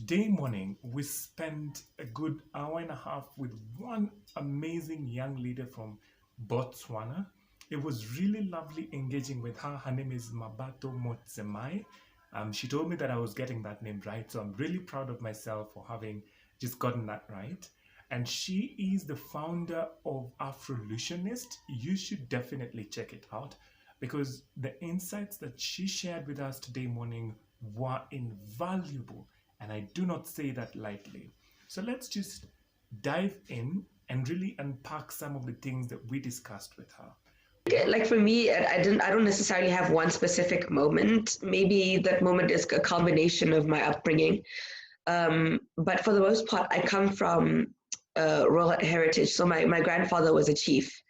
Today morning, we spent a good hour and a half with one amazing young leader from Botswana. It was really lovely engaging with her. Her name is Mmabatho Motsamai. She told me that I was getting that name right, so I'm really proud of myself for having just gotten that right. And she is the founder of Afrolutionist. You should definitely check it out because the insights that she shared with us today morning were invaluable, and I do not say that lightly. So let's just dive in and really unpack some of the things that we discussed with her. Like for me, I don't necessarily have one specific moment. Maybe that moment is a combination of my upbringing. But for the most part, I come from royal heritage. So my grandfather was a chief,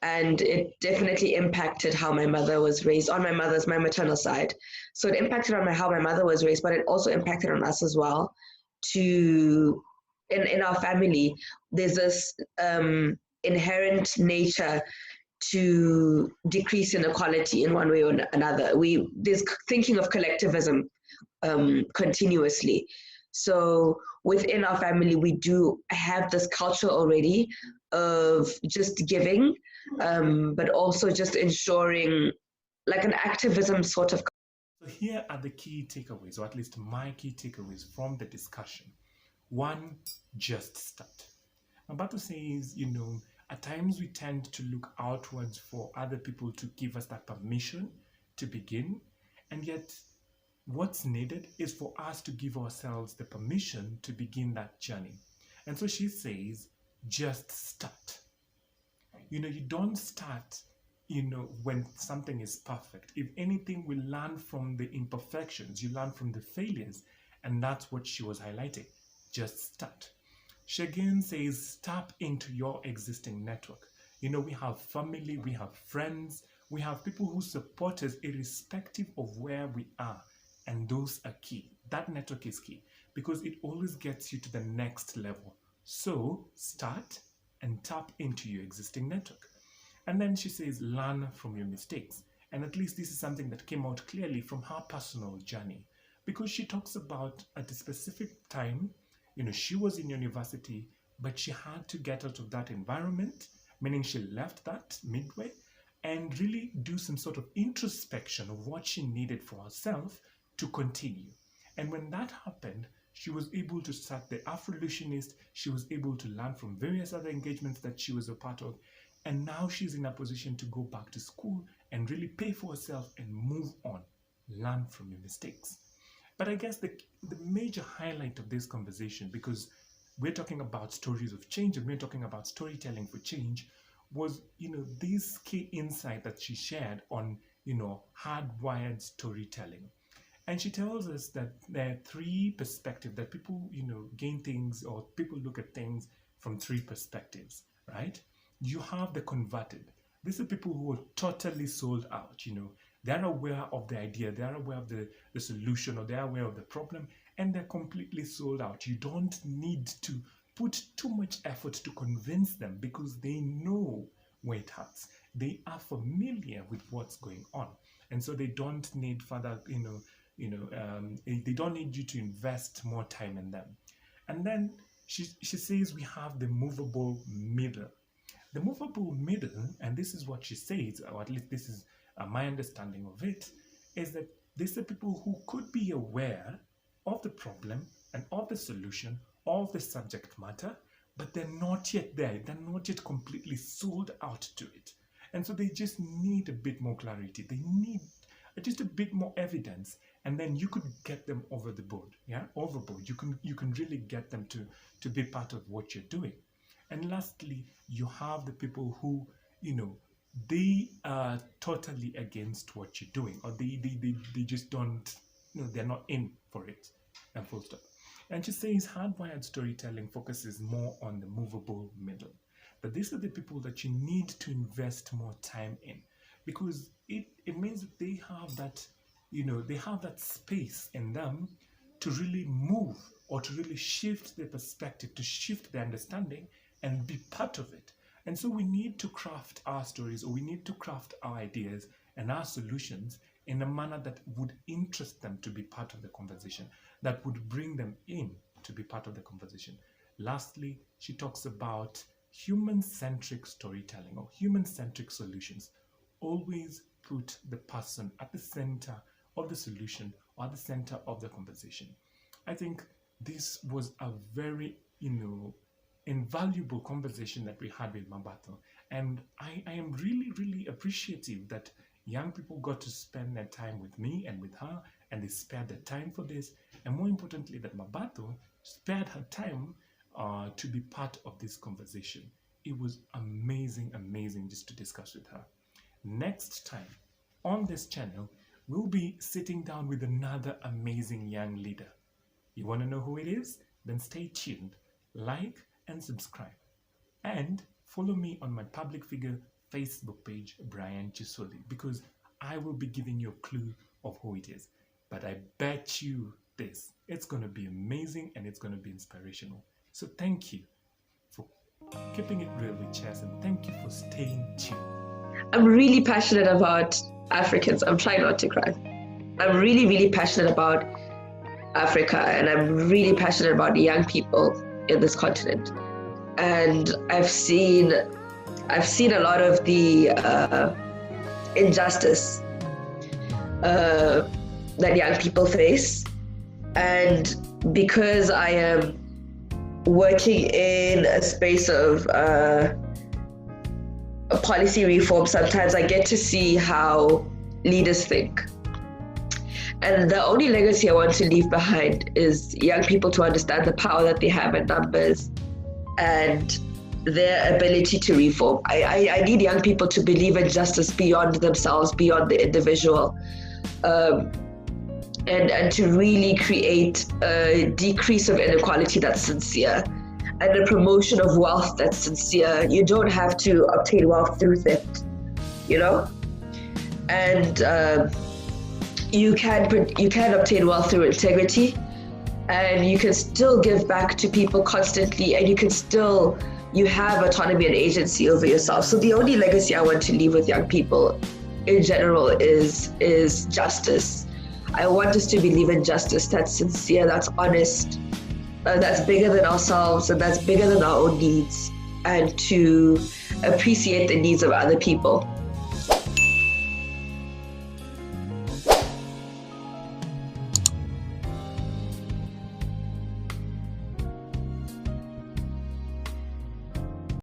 and it definitely impacted how my mother was raised on my maternal side. So it impacted on how my mother was raised, but it also impacted on us as well. To in our family, there's this inherent nature to decrease inequality in one way or another. There's thinking of collectivism continuously. So within our family, we do have this culture already of just giving, but also just ensuring like an activism sort of. So here are the key takeaways, or at least my key takeaways from the discussion. One, just start. Mmabatho says, at times we tend to look outwards for other people to give us that permission to begin, and yet what's needed is for us to give ourselves the permission to begin that journey. And so she says, just start. You don't start, when something is perfect. If anything, we learn from the imperfections, you learn from the failures, and that's what she was highlighting. Just start. She again says, tap into your existing network. We have family, we have friends, we have people who support us irrespective of where we are. And those are key. That network is key because it always gets you to the next level. So start and tap into your existing network. And then she says, learn from your mistakes. And at least this is something that came out clearly from her personal journey, because she talks about at a specific time, she was in university, but she had to get out of that environment, meaning she left that midway and really do some sort of introspection of what she needed for herself to continue. And when that happened, she was able to start the Afrolutionist. She was able to learn from various other engagements that she was a part of. And now she's in a position to go back to school and really pay for herself and move on. Learn from your mistakes. But I guess the major highlight of this conversation, because we're talking about stories of change and we're talking about storytelling for change, was, this key insight that she shared on, hardwired storytelling. And she tells us that there are three perspectives that people, gain things, or people look at things from three perspectives, right? You have the converted. These are people who are totally sold out, They're aware of the idea, they're aware of the solution, or they're aware of the problem, and they're completely sold out. You don't need to put too much effort to convince them because they know where it hurts. They are familiar with what's going on. And so they don't need further, they don't need you to invest more time in them. And then she says we have the movable middle. The movable middle, and this is what she says, or at least this is my understanding of it, is that these are people who could be aware of the problem and of the solution, of the subject matter, but they're not yet there. They're not yet completely sold out to it. And so they just need a bit more clarity. They need just a bit more evidence, and then you could get them over the board, overboard. You can really get them to be part of what you're doing. And lastly, you have the people who, they are totally against what you're doing, or they just don't, they're not in for it, and full stop. And she says hardwired storytelling focuses more on the movable middle. But these are the people that you need to invest more time in, because it means that they have that, they have that space in them to really move, or to really shift their perspective, to shift their understanding and be part of it. And so we need to craft our stories, or we need to craft our ideas and our solutions in a manner that would interest them to be part of the conversation. that would bring them in to be part of the conversation. Lastly, she talks about human-centric storytelling or human-centric solutions. Always put the person at the center of the solution or at the center of the conversation. I think this was a very, invaluable conversation that we had with Mmabatho. And I am really, really appreciative that young people got to spend their time with me and with her, and they spared their time for this. And more importantly, that Mmabatho spared her time to be part of this conversation. It was amazing, amazing just to discuss with her. Next time on this channel, we'll be sitting down with another amazing young leader. You want to know who it is? Then stay tuned, like and subscribe. And follow me on my public figure Facebook page, Bryan Chesoli, because I will be giving you a clue of who it is. But I bet you this, it's going to be amazing and it's going to be inspirational. So thank you for keeping it real with Chess, and thank you for staying tuned. I'm really passionate about Africans. I'm trying not to cry. I'm really, really passionate about Africa, and I'm really passionate about young people in this continent. And I've seen a lot of the injustice that young people face. And because I am working in a space of a policy reform, sometimes I get to see how leaders think. And the only legacy I want to leave behind is young people to understand the power that they have in numbers and their ability to reform. I need young people to believe in justice beyond themselves, beyond the individual, and to really create a decrease of inequality that's sincere and a promotion of wealth that's sincere. You don't have to obtain wealth through theft, and you can obtain wealth through integrity, and you can still give back to people constantly, and you have autonomy and agency over yourself. So the only legacy I want to leave with young people in general is justice. I want us to believe in justice that's sincere, that's honest, that's bigger than ourselves, and that's bigger than our own needs, and to appreciate the needs of other people.